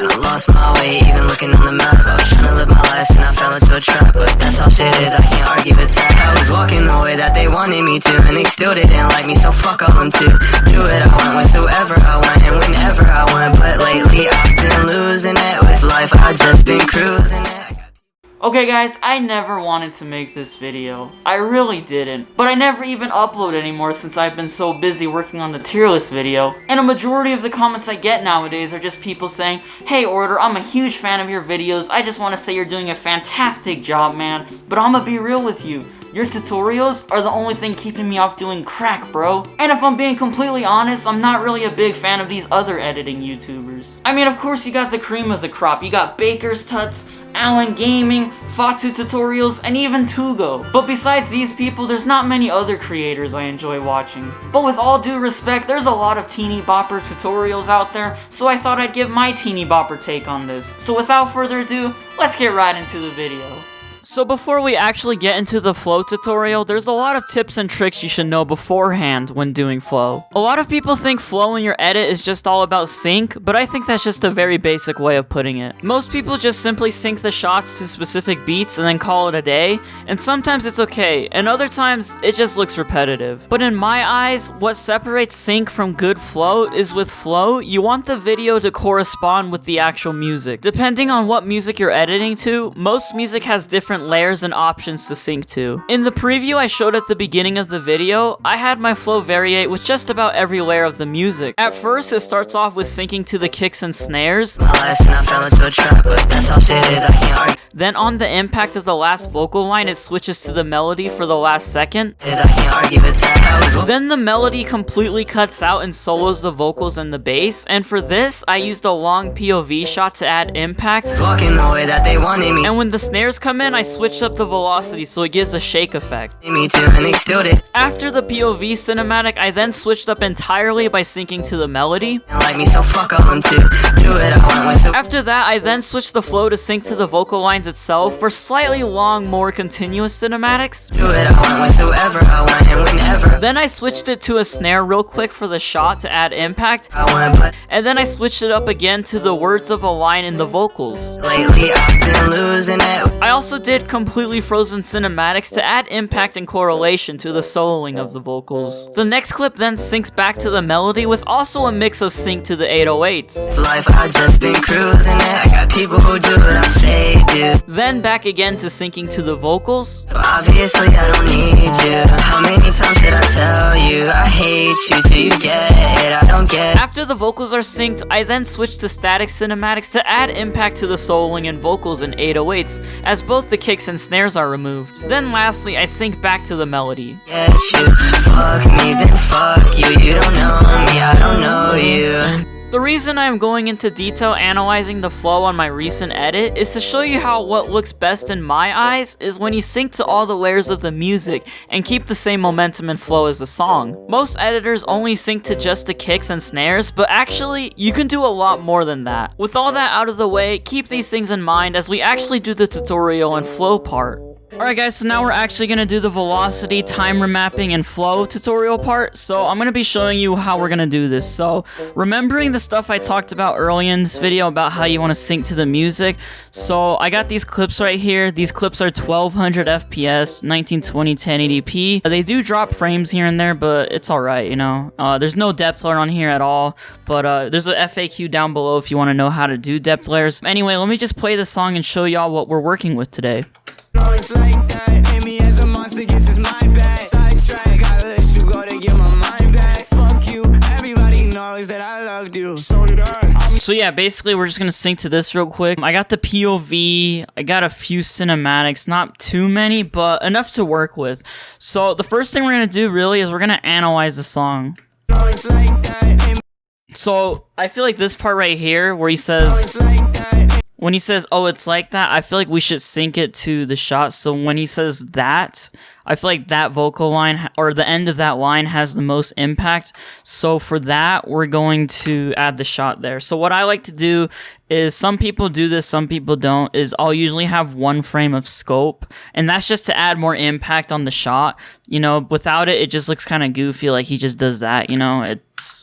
done lost my way, even looking on the map. I was trying to live my life and I fell into a trap, but that's how shit is, I can't argue with that. I was walking the way that they wanted me to, and they still didn't like me, so fuck all them too. Do it I want with whoever I want and whenever I want, but lately I've been losing it with life, I just been cruising it. Okay guys, I never wanted to make this video. I really didn't. But I never even upload anymore since I've been so busy working on the tier list video. And a majority of the comments I get nowadays are just people saying, "Hey Order, I'm a huge fan of your videos. I just want to say you're doing a fantastic job, man. But I'ma be real with you. Your tutorials are the only thing keeping me off doing crack, bro." And if I'm being completely honest, I'm not really a big fan of these other editing YouTubers. I mean, of course you got the cream of the crop. You got Baker's Tuts, Alan Gaming, Fatu Tutorials, and even Tugo. But besides these people, there's not many other creators I enjoy watching. But with all due respect, there's a lot of teeny bopper tutorials out there, so I thought I'd give my teeny bopper take on this. So without further ado, let's get right into the video. So before we actually get into the flow tutorial, there's a lot of tips and tricks you should know beforehand when doing flow. A lot of people think flow in your edit is just all about sync, but I think that's just a very basic way of putting it. Most people just simply sync the shots to specific beats and then call it a day, and sometimes it's okay, and other times it just looks repetitive. But in my eyes, what separates sync from good flow is with flow, you want the video to correspond with the actual music. Depending on what music you're editing to, most music has different layers and options to sync to. In the preview I showed at the beginning of the video, I had my flow variate with just about every layer of the music. At first, it starts off with syncing to the kicks and snares. Then on the impact of the last vocal line, it switches to the melody for the last second. Then the melody completely cuts out and solos the vocals and the bass, and for this, I used a long POV shot to add impact. And when the snares come in, I switched up the velocity so it gives a shake effect. After the POV cinematic, I then switched up entirely by syncing to the melody. After that, I then switched the flow to sync to the vocal lines itself for slightly long, more continuous cinematics. Then I switched it to a snare real quick for the shot to add impact. And then I switched it up again to the words of a line in the vocals. I also did completely frozen cinematics to add impact and correlation to the soloing of the vocals. The next clip then syncs back to the melody with also a mix of sync to the 808s. Then back again to syncing to the vocals. So obviously I don't need you. How many times did I tell you I hate you till you get it? I don't get it. After the vocals are synced, I then switch to static cinematics to add impact to the soloing and vocals in 808s, as both the kicks and snares are removed. Then lastly, I sync back to the melody. Get you, fuck me, then fuck you. You don't know me, I don't know you. The reason I'm going into detail analyzing the flow on my recent edit is to show you how what looks best in my eyes is when you sync to all the layers of the music and keep the same momentum and flow as the song. Most editors only sync to just the kicks and snares, but actually, you can do a lot more than that. With all that out of the way, keep these things in mind as we actually do the tutorial and flow part. Alright guys, so now we're actually going to do the velocity, time remapping, and flow tutorial part. So I'm going to be showing you how we're going to do this. So remembering the stuff I talked about earlier in this video about how you want to sync to the music. So I got these clips right here. These clips are 1200 FPS, 1920 1080p. They do drop frames here and there, but it's alright, you know. There's no depth layer on here at all, but there's a FAQ down below if you want to know how to do depth layers. Anyway, let me just play the song and show y'all what we're working with today. It's like that, hate me as a monster, guess it's my bad. Sidetrack, gotta let you go to get my mind back. Fuck you, everybody knows that I loved you. So did I. So yeah, basically we're just gonna sync to this real quick. I got the POV, I got a few cinematics, not too many, but enough to work with. So the first thing we're gonna do really is we're gonna analyze the song. It's like that, so I feel like this part right here where he says, when he says, "Oh, it's like that," I feel like we should sync it to the shot. So when he says that, I feel like that vocal line, or the end of that line, has the most impact. So for that, we're going to add the shot there. So what I like to do is some people do this, some people don't, is I'll usually have 1 frame of scope, and that's just to add more impact on the shot. You know, without it, it just looks kind of goofy, like he just does that, you know?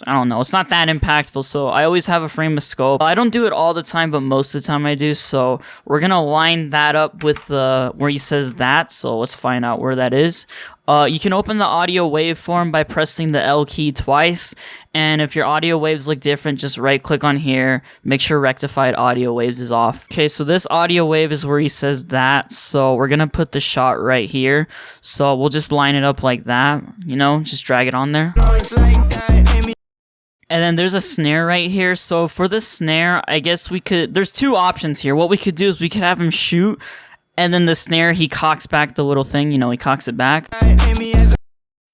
I don't know, it's not that impactful, so I always have a frame of scope. I don't do it all the time, but most of the time I do, so we're gonna line that up with where he says that, so let's find out where that is. You can open the audio waveform by pressing the L key twice, and if your audio waves look different, just right click on here, make sure rectified audio waves is off. Okay, so this audio wave is where he says that, so we're gonna put the shot right here, so we'll just line it up like that, you know, just drag it on there. And then there's a snare right here. So for the snare, I guess there's 2 options here. What we could do is we could have him shoot, and then the snare, he cocks back the little thing, you know, he cocks it back.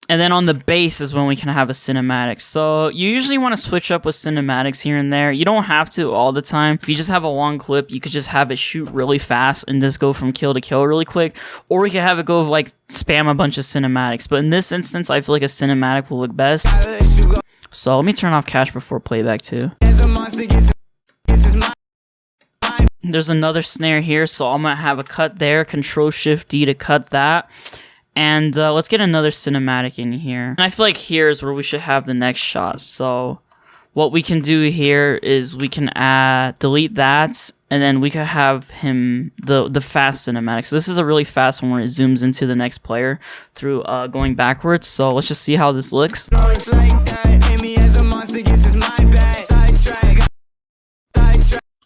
And then on the bass is when we can have a cinematic. So you usually want to switch up with cinematics here and there. You don't have to all the time. If you just have a long clip, you could just have it shoot really fast and just go from kill to kill really quick. Or you could have it go like spam a bunch of cinematics. But in this instance, I feel like a cinematic will look best. So let me turn off cache before playback too. There's another snare here, so I'm gonna have a cut there, Control-Shift-D to cut that. And let's get another cinematic in here. And I feel like here is where we should have the next shot. So what we can do here is we can delete that, and then we could have him the fast cinematic. So this is a really fast one where it zooms into the next player through going backwards. So let's just see how this looks.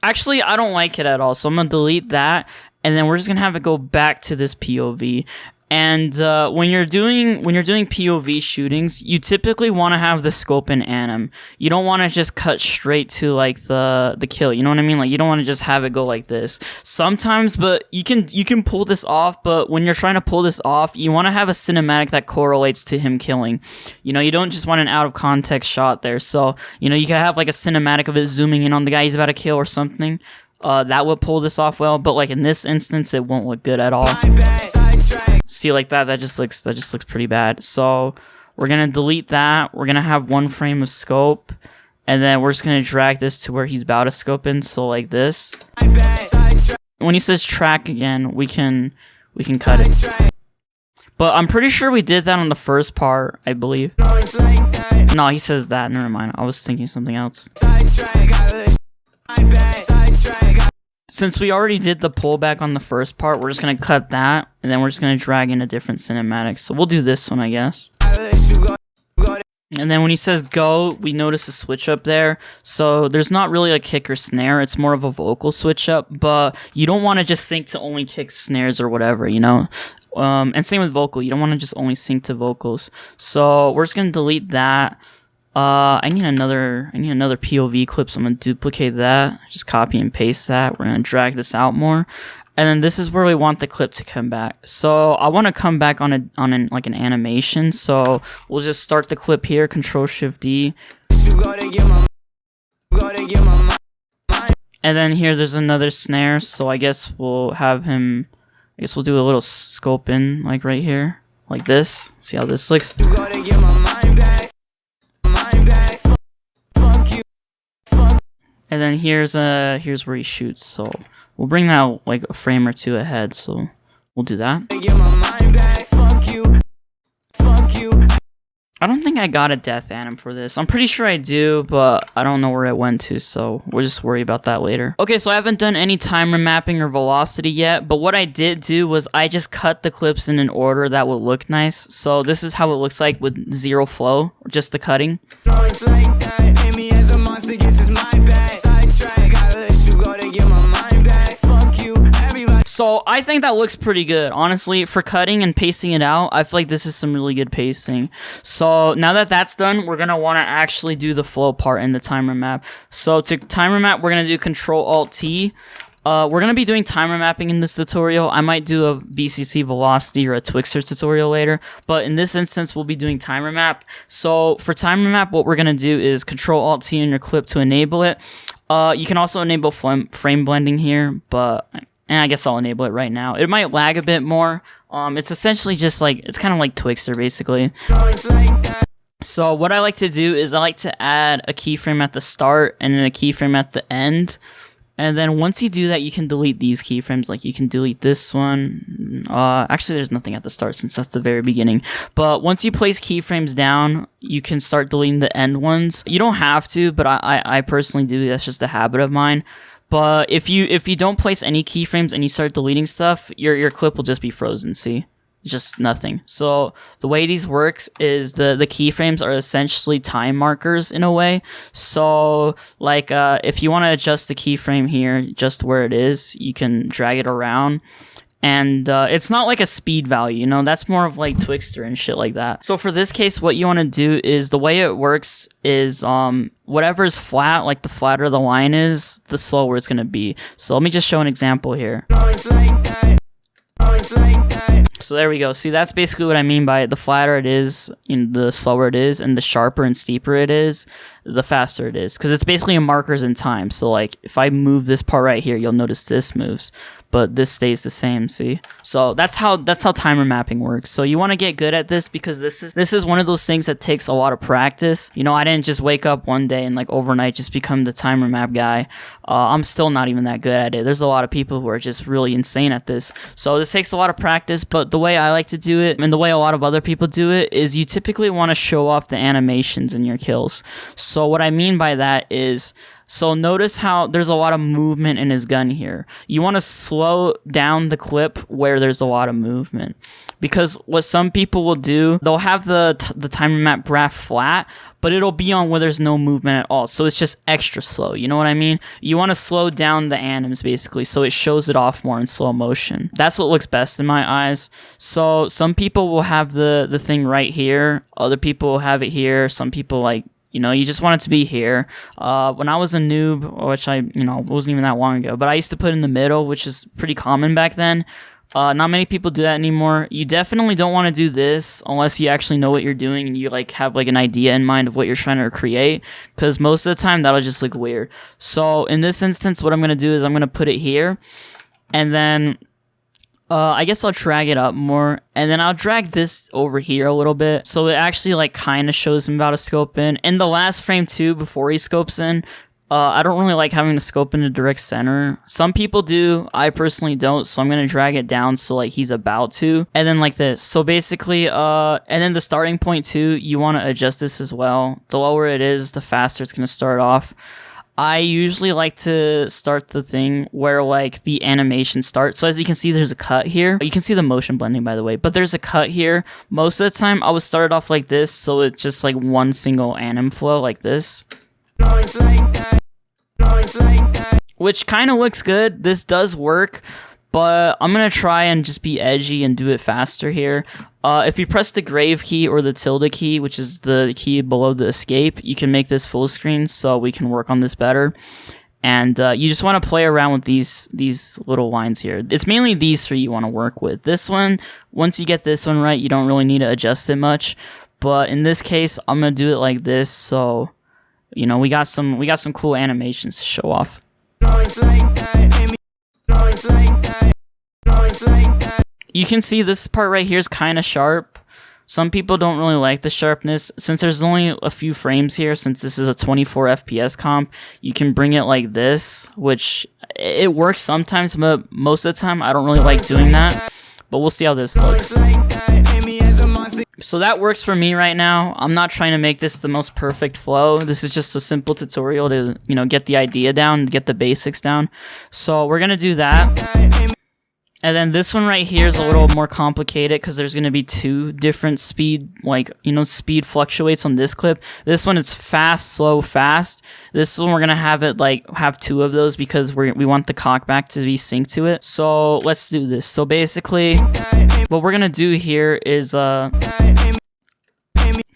Actually, I don't like it at all, so I'm gonna delete that, and then we're just gonna have it go back to this POV. And when you're doing POV shootings, you typically want to have the scope in anim. You don't want to just cut straight to like the kill. You know what I mean? Like you don't want to just have it go like this. Sometimes, but you can pull this off. But when you're trying to pull this off, you want to have a cinematic that correlates to him killing. You know, you don't just want an out of context shot there. So you know, you can have like a cinematic of it zooming in on the guy he's about to kill or something. That would pull this off well. But like in this instance, it won't look good at all. See, like that just looks pretty bad. So we're gonna delete that. We're gonna have 1 frame of scope, and then we're just gonna drag this to where he's about to scope in. So like this. When he says track again, we can cut it. But I'm pretty sure we did that on the first part, I believe. No, he says that. Never mind. I was thinking something else. Since we already did the pullback on the first part, we're just going to cut that, and then we're just going to drag in a different cinematic. So we'll do this one, I guess. And then when he says go, we notice a switch up there. So there's not really a kick or snare. It's more of a vocal switch up, but you don't want to just sync to only kicks, snares, or whatever, you know? And same with vocal. You don't want to just only sync to vocals. So we're just going to delete that. I need another POV clip, so I'm gonna duplicate that, just copy and paste that. We're gonna drag this out more, and then this is where we want the clip to come back. So I want to come back on like an animation. So we'll just start the clip here, Control-Shift-D, and then here there's another snare. So I guess we'll have him. I guess we'll do a little scope in, like right here, like this. See how this looks. And then here's where he shoots. So we'll bring that like a frame or 2 ahead. So we'll do that. I don't think I got a death anim for this. I'm pretty sure I do, but I don't know where it went to, so we'll just worry about that later. Okay, so I haven't done any time remapping or velocity yet, but what I did do was I just cut the clips in an order that would look nice. So this is how it looks like with 0 flow, just the cutting. So I think that looks pretty good. Honestly, for cutting and pacing it out, I feel like this is some really good pacing. So now that that's done, we're going to want to actually do the flow part in the timer map. So to timer map, we're going to do Control-Alt-T. We're going to be doing timer mapping in this tutorial. I might do a BCC velocity or a twixtor tutorial later, but in this instance, we'll be doing timer map. So for timer map, what we're going to do is Control-Alt-T in your clip to enable it. You can also enable frame blending here, but I guess I'll enable it right now. It might lag a bit more. It's essentially just like, it's kind of like twixtor basically. So what I like to do is I like to add a keyframe at the start and then a keyframe at the end. And then once you do that, you can delete these keyframes. Like you can delete this one. Actually, there's nothing at the start since that's the very beginning. But once you place keyframes down, you can start deleting the end ones. You don't have to, but I personally do. That's just a habit of mine. But if you don't place any keyframes and you start deleting stuff, your clip will just be frozen. See? Just nothing. So the way these works is the keyframes are essentially time markers in a way. So like if you want to adjust the keyframe here just where it is, you can drag it around. And it's not like a speed value, you know, that's more of like twixtor and shit like that. So for this case, what you want to do is the way it works is whatever's flat, like the flatter the line is, the slower it's going to be. So let me just show an example here. So there we go. See, that's basically what I mean by it. The flatter it is, the slower it is, and the sharper and steeper it is, the faster it is. Because it's basically a markers in time. So like, if I move this part right here, you'll notice this moves, but this stays the same. See? So that's how time remapping works. So you want to get good at this because this is one of those things that takes a lot of practice. You know, I didn't just wake up one day and like overnight just become the time remap guy. I'm still not even that good at it. There's a lot of people who are just really insane at this. So this takes a lot of practice, but the way I like to do it and the way a lot of other people do it is you typically want to show off the animations in your kills. So what I mean by that is, so notice how there's a lot of movement in his gun here. You want to slow down the clip where there's a lot of movement. Because what some people will do, they'll have the time remap graph flat, but it'll be on where there's no movement at all. So it's just extra slow. You know what I mean? You want to slow down the anims basically so it shows it off more in slow motion. That's what looks best in my eyes. So some people will have the thing right here. Other people will have it here. Some people like, you know, you just want it to be here. When I was a noob, which wasn't even that long ago, but I used to put it in the middle, which is pretty common back then. Not many people do that anymore. You definitely don't want to do this unless you actually know what you're doing and you like have like an idea in mind of what you're trying to create, because most of the time that'll just look weird. So in this instance, what I'm going to do is I'm going to put it here, and then I guess I'll drag it up more, and then I'll drag this over here a little bit so it actually like kind of shows him about to scope in. In the last frame too, before he scopes in, I don't really like having the scope in the direct center. Some people do, I personally don't, so I'm going to drag it down so like he's about to, and then like this. So basically, and then the starting point too, you want to adjust this as well. The lower it is, the faster it's going to start off. I usually like to start the thing where like the animation starts. So as you can see, there's a cut here. You can see the motion blending, by the way, but there's a cut here. Most of the time I would start it off like this, so it's just like one single anim flow like this. Which kind of looks good. This does work, but I'm going to try and just be edgy and do it faster here. If you press the grave key or the tilde key, which is the key below the escape, you can make this full screen so we can work on this better. And you just want to play around with these little lines here. It's mainly these three you want to work with. This one, once you get this one right, you don't really need to adjust it much. But in this case, I'm going to do it like this, so you know, we got some cool animations to show off. You can see this part right here is kind of sharp. Some people don't really like the sharpness. Since there's only a few frames here, since this is a 24 FPS comp, you can bring it like this, which it works sometimes, but most of the time I don't really like doing that. But we'll see how this looks. So that works for me right now. I'm not trying to make this the most perfect flow. This is just a simple tutorial to, you know, get the idea down, get the basics down. So we're going to do that. And then this one right here is a little more complicated because there's going to be two different speed, like, you know, speed fluctuates on this clip. This one it's fast, slow, fast. This one we're going to have it like have two of those because we want the cockback to be synced to it. So let's do this. So basically what we're going to do here is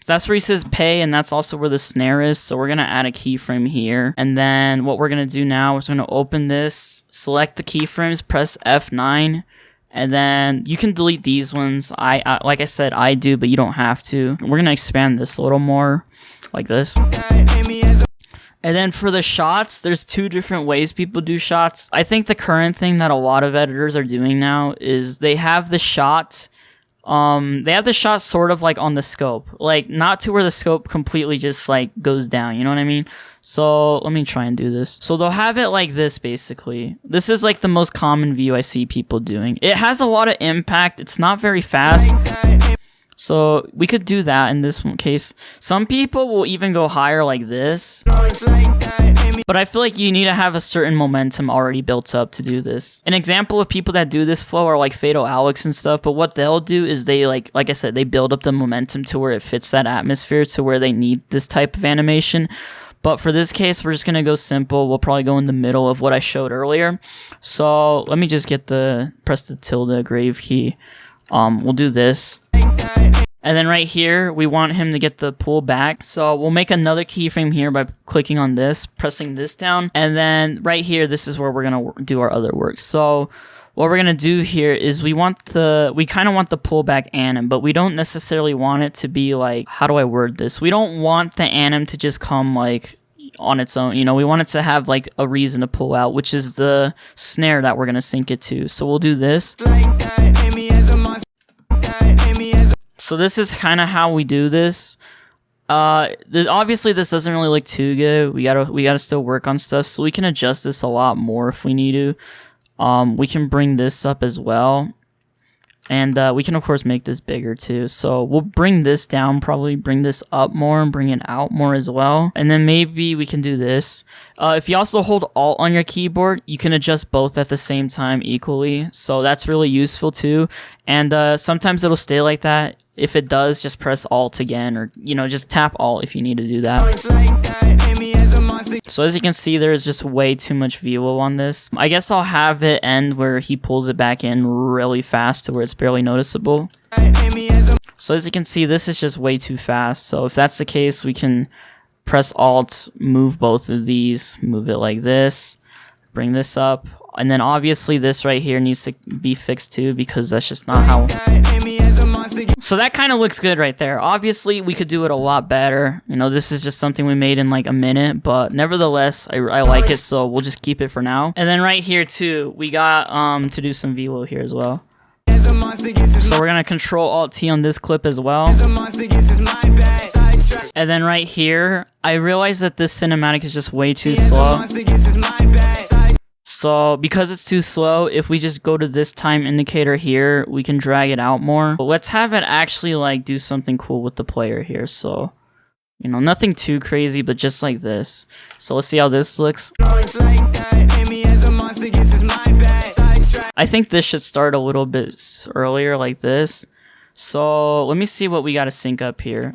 that's where he says pay, and that's also where the snare is. So we're going to add a keyframe here. And then what we're going to do now is we're going to open this, select the keyframes, press F9, and then you can delete these ones. I like I said, I do, but you don't have to. We're going to expand this a little more like this. And then for the shots, there's two different ways people do shots. I think the current thing that a lot of editors are doing now is they have the shot they have the shot sort of like on the scope, like not to where the scope completely just like goes down, you know what I mean? So let me try and do this. So they'll have it like this basically. This is like the most common view I see people doing. It has a lot of impact. It's not very fast. So we could do that in this case. Some people will even go higher like this. But I feel like you need to have a certain momentum already built up to do this. An example of people that do this flow are like Fatal Alex and stuff. But what they'll do is they like I said, they build up the momentum to where it fits that atmosphere to where they need this type of animation. But for this case, we're just going to go simple. We'll probably go in the middle of what I showed earlier. So let me just press the tilde grave key. We'll do this. And then right here, we want him to get the pull back. So we'll make another keyframe here by clicking on this, pressing this down. And then right here, this is where we're going to do our other work. So what we're going to do here is we kind of want the pullback anim, but we don't necessarily want it to be like, how do I word this? We don't want the anim to just come like on its own, you know, we want it to have like a reason to pull out, which is the snare that we're going to sync it to. So we'll do this. So this is kind of how we do this. Obviously this doesn't really look too good. We gotta still work on stuff, so we can adjust this a lot more if we need to. We can bring this up as well, and we can of course make this bigger too. So we'll bring this down, probably bring this up more and bring it out more as well. And then maybe we can do this. If you also hold Alt on your keyboard, you can adjust both at the same time equally. So that's really useful too. And sometimes it'll stay like that. If it does, just press Alt again, or you know, just tap Alt if you need to do that. So as you can see, there's just way too much VLO on this. I guess I'll have it end where he pulls it back in really fast to where it's barely noticeable. So as you can see, this is just way too fast. So if that's the case, we can press Alt, move both of these, move it like this, bring this up. And then obviously this right here needs to be fixed too, because that's just not how... So that kind of looks good right there. Obviously, we could do it a lot better. You know, this is just something we made in like a minute, but nevertheless, I like it, so we'll just keep it for now. And then right here too, we got to do some VLO here as well. So we're gonna Control Alt T on this clip as well. And then right here, I realized that this cinematic is just way too slow. So because it's too slow, if we just go to this time indicator here, we can drag it out more. But let's have it actually like do something cool with the player here. So, you know, nothing too crazy, but just like this. So let's see how this looks. I think this should start a little bit earlier like this. So let me see what we got to sync up here.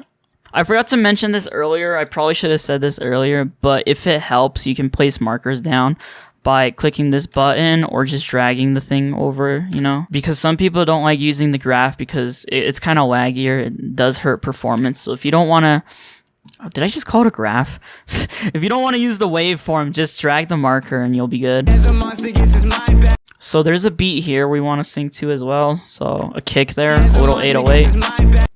I forgot to mention this earlier. I probably should have said this earlier, but if it helps, you can place markers down by clicking this button or just dragging the thing over, you know, because some people don't like using the graph because it's kind of laggier. It does hurt performance. So if you don't want to, did I just call it a graph? If you don't want to use the waveform, just drag the marker and you'll be good. So there's a beat here we want to sync to as well. So a kick there, a little 808.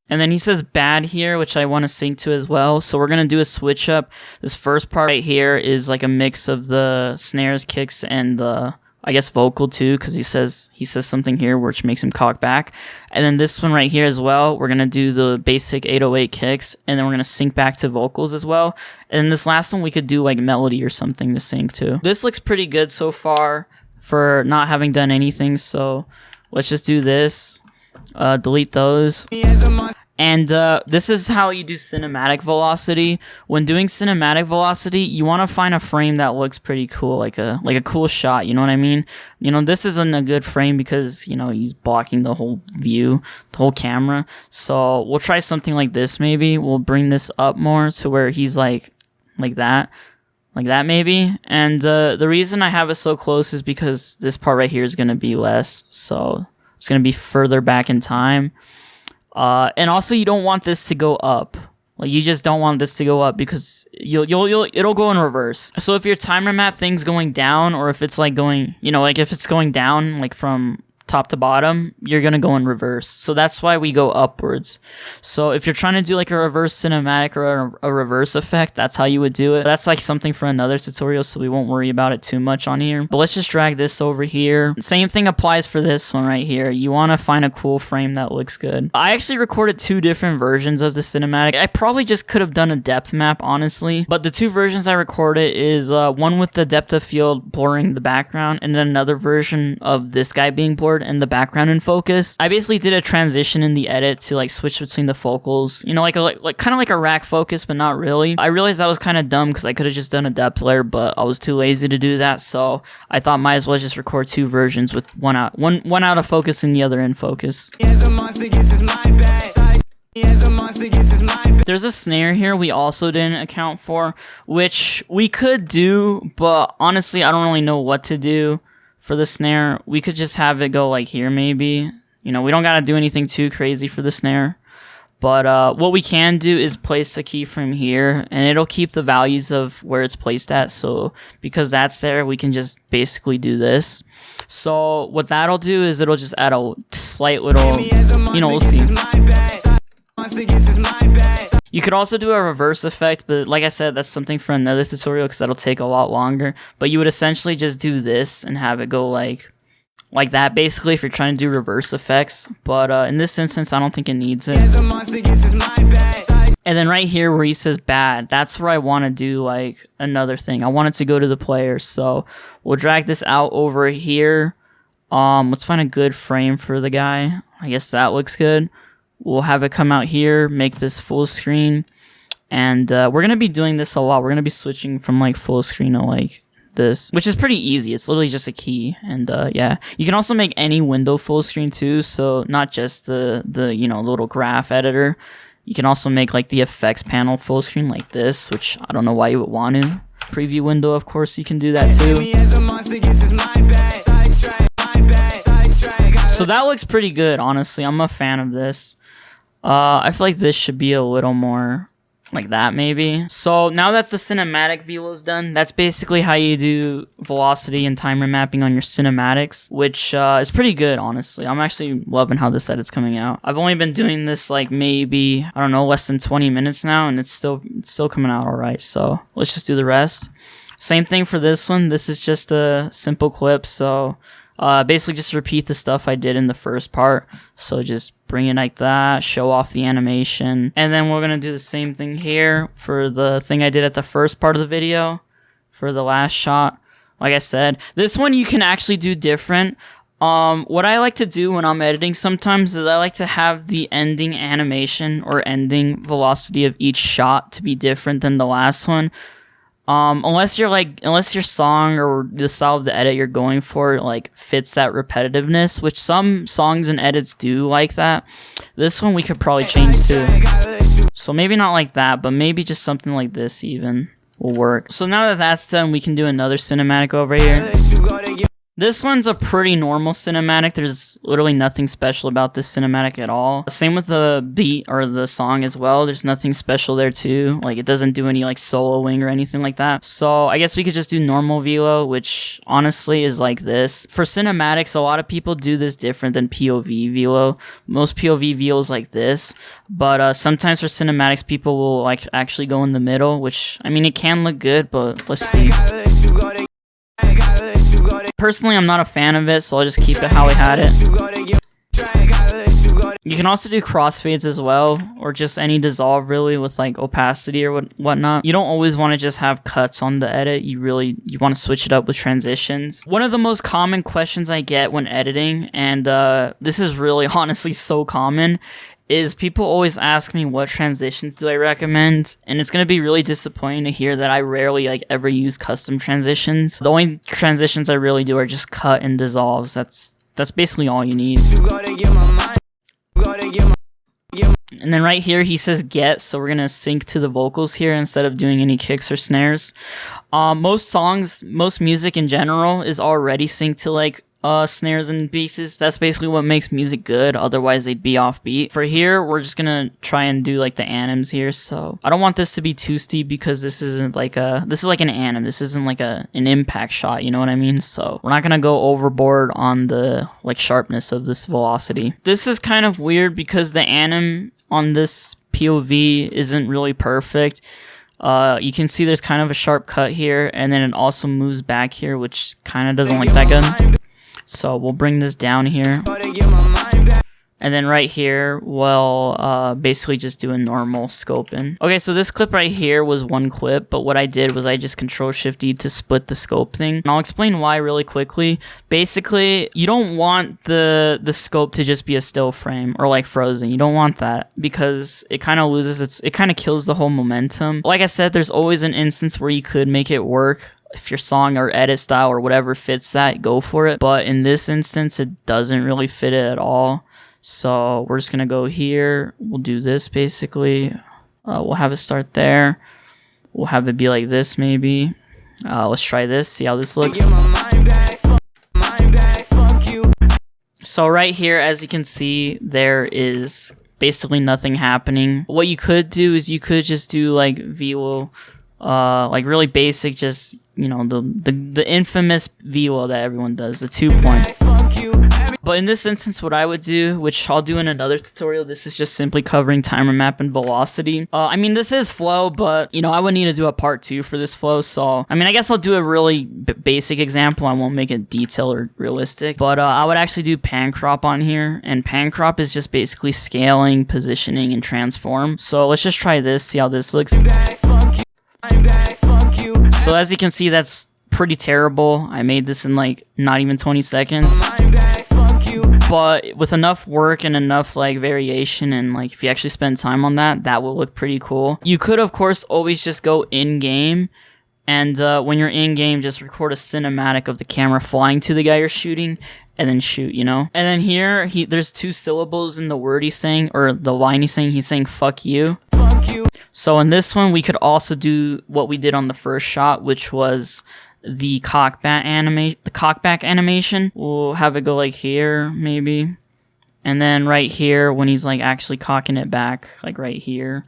And then he says bad here, which I want to sync to as well. So we're going to do a switch up. This first part right here is like a mix of the snares, kicks, and the, I guess, vocal too, because he says something here which makes him cock back. And then this one right here as well, we're going to do the basic 808 kicks, and then we're going to sync back to vocals as well. And then this last one we could do like melody or something to sync to. This looks pretty good so far for not having done anything, so let's just do this. Delete those. And this is how you do cinematic velocity. When doing cinematic velocity, you want to find a frame that looks pretty cool, like a cool shot, you know what I mean? You know, this isn't a good frame because, you know, he's blocking the whole view, the whole camera. So we'll try something like this maybe. We'll bring this up more to where he's like that maybe. And the reason I have it so close is because this part right here is going to be less, so it's going to be further back in time. And also you don't want this to go up. Like, you just don't want this to go up because it'll go in reverse. So if your timer map thing's going down, or if it's like going, you know, like if it's going down like from top to bottom, you're gonna go in reverse. So that's why we go upwards. So if you're trying to do like a reverse cinematic or a reverse effect, that's how you would do it. That's like something for another tutorial, so we won't worry about it too much on here. But let's just drag this over here. Same thing applies for this one right here. You want to find a cool frame that looks good. I actually recorded 2 different versions of the cinematic. I probably just could have done a depth map, honestly. But the 2 versions I recorded is one with the depth of field blurring the background, and then another version of this guy being blurred and the background in focus. I basically did a transition in the edit to like switch between the focals, you know, like kind of like a rack focus, but not really. I realized that was kind of dumb because I could have just done a depth layer, but I was too lazy to do that, so I thought might as well just record 2 versions with one out of focus and the other in focus. There's a snare here we also didn't account for, which we could do, but honestly I don't really know what to do for the snare. We could just have it go like here maybe. You know, we don't gotta do anything too crazy for the snare. But what we can do is place a keyframe here, and it'll keep the values of where it's placed at. So because that's there, we can just basically do this. So what that'll do is it'll just add a slight little, you know, we'll see. You could also do a reverse effect, but like I said, that's something for another tutorial because that'll take a lot longer. But you would essentially just do this and have it go like that, basically, if you're trying to do reverse effects. But in this instance, I don't think it needs it. And then right here where he says bad, that's where I want to do like another thing. I want it to go to the player, so we'll drag this out over here. Let's find a good frame for the guy. I guess that looks good. We'll have it come out here, make this full screen, and we're gonna be doing this a lot. We're gonna be switching from like full screen to like this, which is pretty easy. It's literally just a key, and yeah, you can also make any window full screen too, so not just the you know, little graph editor. You can also make like the effects panel full screen like this, which I don't know why you would want to. Preview window, of course, you can do that too. So that looks pretty good, honestly. I'm a fan of this. I feel like this should be a little more like that maybe. So now that the cinematic velo is done, that's basically how you do velocity and time remapping on your cinematics, which is pretty good, honestly. I'm actually loving how this edit's coming out. I've only been doing this like maybe, I don't know, less than 20 minutes now, and it's still coming out alright. So let's just do the rest. Same thing for this one. This is just a simple clip, so basically just repeat the stuff I did in the first part. So just bring it like that, show off the animation, and then we're gonna do the same thing here for the thing I did at the first part of the video for the last shot. Like I said, this one you can actually do different. What I like to do when I'm editing sometimes is I like to have the ending animation or ending velocity of each shot to be different than the last one. Unless your song or the style of the edit you're going for like fits that repetitiveness, which some songs and edits do like that. This one we could probably change too. So maybe not like that, but maybe just something like this even will work. So now that that's done, we can do another cinematic over here. This one's a pretty normal cinematic. There's literally nothing special about this cinematic at all. Same with the beat or the song as well. There's nothing special there too. Like it doesn't do any like soloing or anything like that. So I guess we could just do normal velo, which honestly is like this. For cinematics, a lot of people do this different than POV velo. Most POV velo is like this, but sometimes for cinematics, people will like actually go in the middle, which I mean it can look good, but let's see. Personally, I'm not a fan of it, so I'll just keep it how I had it. You can also do crossfades as well, or just any dissolve really with like opacity or whatnot. You don't always want to just have cuts on the edit. You want to switch it up with transitions. One of the most common questions I get when editing, and this is really honestly so common, is people always ask me what transitions do I recommend, and it's gonna be really disappointing to hear that I rarely like ever use custom transitions. The only transitions I really do are just cut and dissolves. That's basically all you need. And then right here he says get, so we're gonna sync to the vocals here instead of doing any kicks or snares. Most songs, most music in general is already synced to like snares and pieces. That's basically what makes music good, otherwise they'd be offbeat. For here, we're just gonna try and do like the anims here, so I don't want this to be too steep because this isn't like this is like an anim, this isn't like an impact shot, you know what I mean? So we're not gonna go overboard on the like sharpness of this velocity. This is kind of weird because the anim on this POV isn't really perfect. You can see there's kind of a sharp cut here, and then it also moves back here, which kind of doesn't look that good. So we'll bring this down here. And then right here, we'll basically just do a normal scoping. Okay, so this clip right here was one clip, but what I did was I just Control-Shift-D to split the scope thing. And I'll explain why really quickly. Basically, you don't want the scope to just be a still frame or like frozen. You don't want that because it kind of loses it kind of kills the whole momentum. Like I said, there's always an instance where you could make it work. If your song or edit style or whatever fits that, go for it. But in this instance, it doesn't really fit it at all. So we're just gonna go here. We'll do this basically. We'll have it start there. We'll have it be like this maybe. Let's try this, see how this looks. So right here, as you can see, there is basically nothing happening. What you could do is you could just do like VLO, like really basic, just, you know, the infamous VLO that everyone does, the 2-point. But in this instance, what I would do, which I'll do in another tutorial, this is just simply covering timer map and velocity. I mean, this is flow, but, you know, I would need to do a part 2 for this flow, so, I mean, I guess I'll do a really basic example. I won't make it detailed or realistic, but I would actually do pan crop on here, and pan crop is just basically scaling, positioning, and transform. So let's just try this, see how this looks. So as you can see, that's pretty terrible. I made this in like not even 20 seconds. But with enough work and enough like variation, and like if you actually spend time on that, that will look pretty cool. You could of course always just go in game, and when you're in game, just record a cinematic of the camera flying to the guy you're shooting and then shoot, you know? And then here, there's 2 syllables in the word he's saying, or the line he's saying. He's saying fuck you. So in this one, we could also do what we did on the first shot, which was the cockback animation. We'll have it go like here, maybe. And then right here, when he's like actually cocking it back, like right here,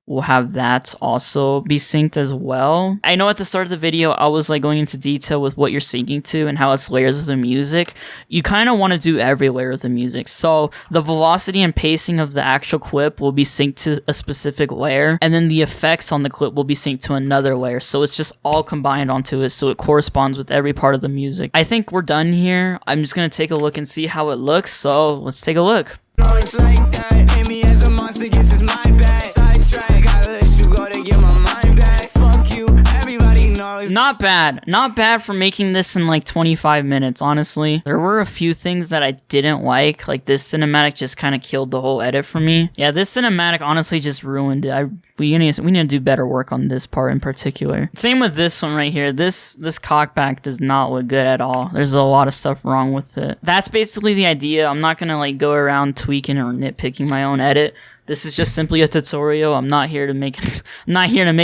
we'll have that also be synced as well. I know at the start of the video, I was like going into detail with what you're syncing to and how it's layers of the music. You kind of want to do every layer of the music. So the velocity and pacing of the actual clip will be synced to a specific layer, and then the effects on the clip will be synced to another layer. So it's just all combined onto it, so it corresponds with every part of the music. I think we're done here. I'm just going to take a look and see how it looks. So let's take a look. It's like that. Amy as a monster, guess it's my bad. Sidetrack, gotta let you go to get my mind back. Fuck you, everybody knows. Not bad. Not bad for making this in like 25 minutes, honestly. There were a few things that I didn't like this cinematic just kind of killed the whole edit for me. Yeah, this cinematic honestly just ruined it. We need to do better work on this part in particular. Same with this one right here. This cockback does not look good at all. There's a lot of stuff wrong with it. That's basically the idea. I'm not gonna like go around tweaking or nitpicking my own edit. This is just simply a tutorial. I'm not here to make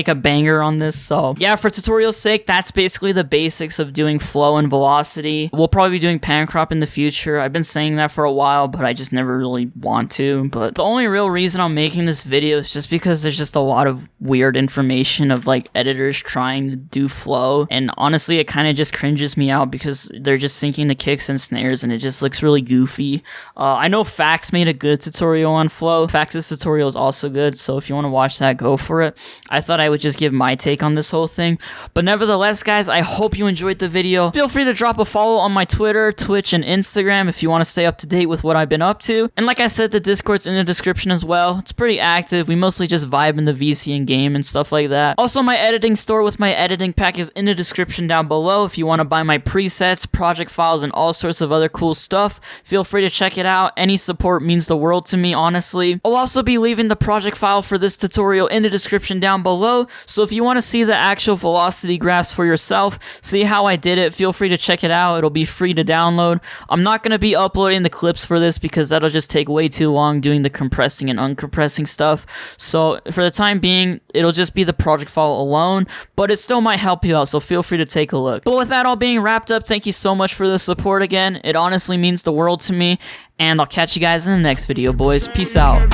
a banger on this. So yeah, for tutorial's sake, that's basically the basics of doing flow and velocity. We'll probably be doing pan crop in the future. I've been saying that for a while, but I just never really want to. But the only real reason I'm making this video is just because there's just a lot of weird information of like editors trying to do flow, and honestly, it kind of just cringes me out because they're just syncing the kicks and snares, and it just looks really goofy. I know Fax made a good tutorial on flow. Fax's tutorial is also good, so if you want to watch that, go for it. I thought I would just give my take on this whole thing, but nevertheless, guys, I hope you enjoyed the video. Feel free to drop a follow on my Twitter, Twitch, and Instagram if you want to stay up to date with what I've been up to. And like I said, the Discord's in the description as well. It's pretty active. We mostly just vibe in the VC and game and stuff like that. Also, my editing store with my editing pack is in the description down below. If you want to buy my presets, project files, and all sorts of other cool stuff, feel free to check it out. Any support means the world to me, honestly. I'll also also be leaving the project file for this tutorial in the description down below, so if you want to see the actual velocity graphs for yourself, see how I did it, feel free to check it out. It'll be free to download. I'm not going to be uploading the clips for this because that'll just take way too long doing the compressing and uncompressing stuff. So for the time being, it'll just be the project file alone, but it still might help you out, so feel free to take a look. But with that all being wrapped up, thank you so much for the support again. It honestly means the world to me, and I'll catch you guys in the next video, boys. Peace out.